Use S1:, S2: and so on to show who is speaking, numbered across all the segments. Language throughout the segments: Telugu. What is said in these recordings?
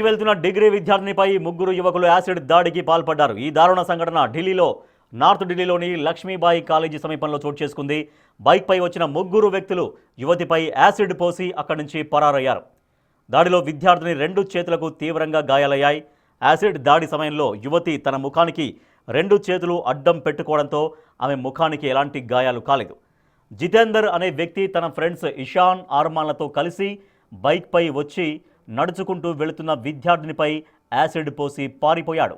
S1: వెళ్తున్న డిగ్రీ విద్యార్థినిపై ముగ్గురు యువకులు యాసిడ్ దాడికి పాల్పడ్డారు. ఈ దారుణ సంఘటన ఢిల్లీలో నార్త్ ఢిల్లీలోని లక్ష్మీబాయి కాలేజీ సమీపంలో చోటు చేసుకుంది. బైక్పై వచ్చిన ముగ్గురు వ్యక్తులు యువతిపై యాసిడ్ పోసి అక్కడి నుంచి పరారయ్యారు. దాడిలో విద్యార్థిని 2 చేతులకు తీవ్రంగా గాయాలయ్యాయి. యాసిడ్ దాడి సమయంలో యువతి తన ముఖానికి 2 చేతులు అడ్డం పెట్టుకోవడంతో ఆమె ముఖానికి ఎలాంటి గాయాలు కాలేదు. జితేందర్ అనే వ్యక్తి తన ఫ్రెండ్స్ ఇషాన్ ఆర్మాన్లతో కలిసి బైక్పై వచ్చి నడుచుకుంటూ వెళుతున్న విద్యార్థినిపై యాసిడ్ పోసి పారిపోయాడు.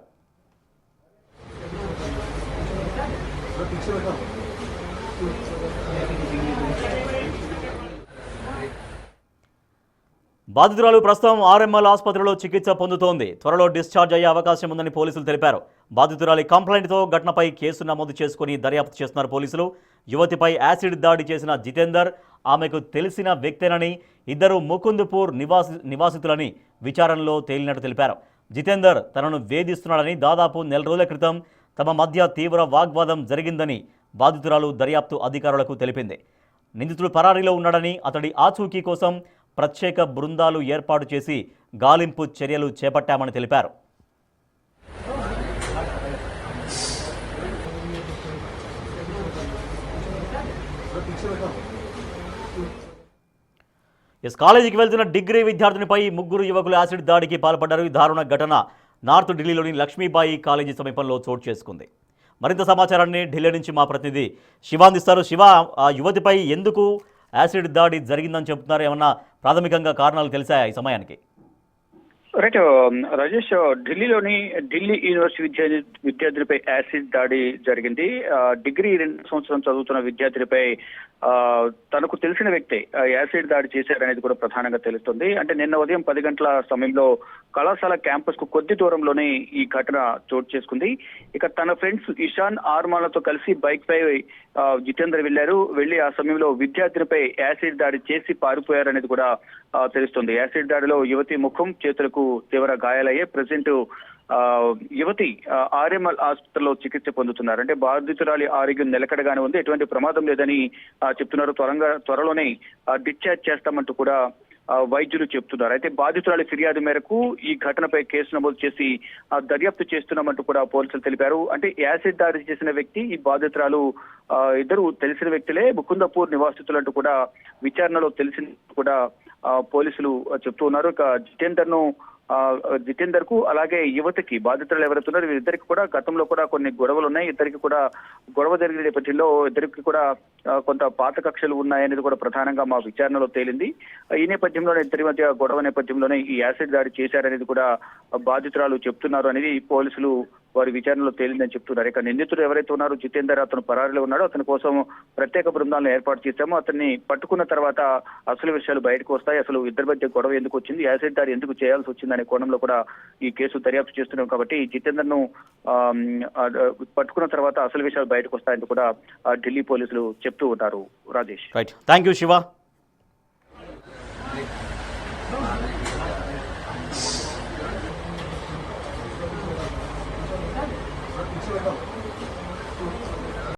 S1: బాధితురాలు ప్రస్తుతం ఆర్ఎంఎల్ ఆసుపత్రిలో చికిత్స పొందుతోంది. త్వరలో డిశ్చార్జ్ అయ్యే అవకాశం ఉందని పోలీసులు తెలిపారు. బాధితురాలి కంప్లైంట్తో ఘటనపై కేసు నమోదు చేసుకుని దర్యాప్తు చేస్తున్నారు పోలీసులు. యువతిపై యాసిడ్ దాడి చేసిన జితేందర్ ఆమెకు తెలిసిన వ్యక్తేనని, ఇద్దరు ముకుంద్పూర్ నివాసితులని విచారణలో తేలినట్టు తెలిపారు. జితేందర్ తనను వేధిస్తున్నాడని, దాదాపు నెల రోజుల క్రితం తమ మధ్య తీవ్ర వాగ్వాదం జరిగిందని బాధితురాలు దర్యాప్తు అధికారులకు తెలిపింది. నిందితుడు పరారీలో ఉన్నాడని, అతడి ఆచూకీ కోసం ప్రత్యేక బృందాలు ఏర్పాటు చేసి గాలింపు చర్యలు చేపట్టామని తెలిపారు. కాలేజీకి వెళ్తున్న డిగ్రీ విద్యార్థినిపై ముగ్గురు యువకులు యాసిడ్ దాడికి పాల్పడ్డారు. ఈ దారుణ ఘటన నార్త్ ఢిల్లీలోని లక్ష్మీబాయి కాలేజీ సమీపంలో చోటు చేసుకుంది. మరింత సమాచారాన్ని ఢిల్లీ నుంచి మా ప్రతినిధి శివ అందిస్తారు. శివ, ఆ యువతిపై ఎందుకు యాసిడ్ దాడి జరిగిందని చెబుతున్నారు? ఏమన్నా ప్రాథమికంగా కారణాలు తెలిసాయా ఈ సమయానికి?
S2: రైట్ రాజేష్, ఢిల్లీలోని ఢిల్లీ యూనివర్సిటీ విద్యార్థులపై యాసిడ్ దాడి జరిగింది. డిగ్రీ 2వ సంవత్సరం చదువుతున్న విద్యార్థులపై తనకు తెలిసిన వ్యక్తే యాసిడ్ దాడి చేశారనేది కూడా ప్రధానంగా తెలుస్తుంది. అంటే నిన్న ఉదయం 10 గంటల సమయంలో కళాశాల క్యాంపస్ కు కొద్ది దూరంలోనే ఈ ఘటన చోటు చేసుకుంది. ఇక తన ఫ్రెండ్స్ ఇషాన్ ఆర్మాన్లతో కలిసి బైక్ పై జితేందర్ వెళ్లి ఆ సమయంలో విద్యార్థినిపై యాసిడ్ దాడి చేసి పారిపోయారనేది కూడా తెలుస్తుంది. యాసిడ్ దాడిలో యువతి ముఖం, చేతులకు తీవ్ర గాయాలయ్యాయి. ప్రజెంట్ యువతి ఆర్ఎంఎల్ ఆసుపత్రిలో చికిత్స పొందుతున్నారు. అంటే బాధితురాలి ఆరోగ్యం నిలకడగానే ఉంది, ఎటువంటి ప్రమాదం లేదని చెప్తున్నారు. త్వరలోనే డిశ్చార్జ్ చేస్తామంటూ కూడా వైద్యులు చెప్తున్నారు. అయితే బాధితురాలి ఫిర్యాదు మేరకు ఈ ఘటనపై కేసు నమోదు చేసి దర్యాప్తు చేస్తున్నామంటూ కూడా పోలీసులు తెలిపారు. అంటే యాసిడ్ దాడి చేసిన వ్యక్తి, ఈ బాధితురాలు ఇద్దరు తెలిసిన వ్యక్తులే, ముకుందపూర్ నివాసితులంటూ కూడా విచారణలో తెలిసిన కూడా పోలీసులు చెప్తూ ఉన్నారు. ఇక జితేందర్ కు అలాగే యువతికి, బాధితులు ఎవరైతున్నారు వీరిద్దరికి కూడా గతంలో కూడా కొన్ని గొడవలు ఉన్నాయి. ఇద్దరికి కూడా గొడవ జరిగిన నేపథ్యంలో ఇద్దరికి కూడా కొంత పాత కక్షలు ఉన్నాయనేది కూడా ప్రధానంగా మా విచారణలో తేలింది. ఈ నేపథ్యంలోనే ఇద్దరి మధ్య గొడవ నేపథ్యంలోనే ఈ యాసిడ్ దాడి చేశారనేది కూడా బాధితురాలు చెప్తున్నారు అనేది పోలీసులు వారి విచారణలో తేలిందని చెప్తున్నారు. ఇక నిందితుడు ఎవరైతే ఉన్నారో జితేందర్, అతను పరారీలో ఉన్నాడో, అతని కోసం ప్రత్యేక బృందాలను ఏర్పాటు చేశాము. అతన్ని పట్టుకున్న తర్వాత అసలు విషయాలు బయటకు వస్తాయి. అసలు ఇద్దరి మధ్య గొడవ ఎందుకు వచ్చింది, యాసిడ్ దాడి ఎందుకు చేయాల్సి వచ్చిందనే కోణంలో కూడా ఈ కేసు దర్యాప్తు చేస్తున్నాం. కాబట్టి జితేందర్ ను పట్టుకున్న తర్వాత అసలు విషయాలు బయటకు వస్తాయని కూడా ఢిల్లీ పోలీసులు చెప్తూ ఉన్నారు. Rajesh,
S1: thank you Shiva.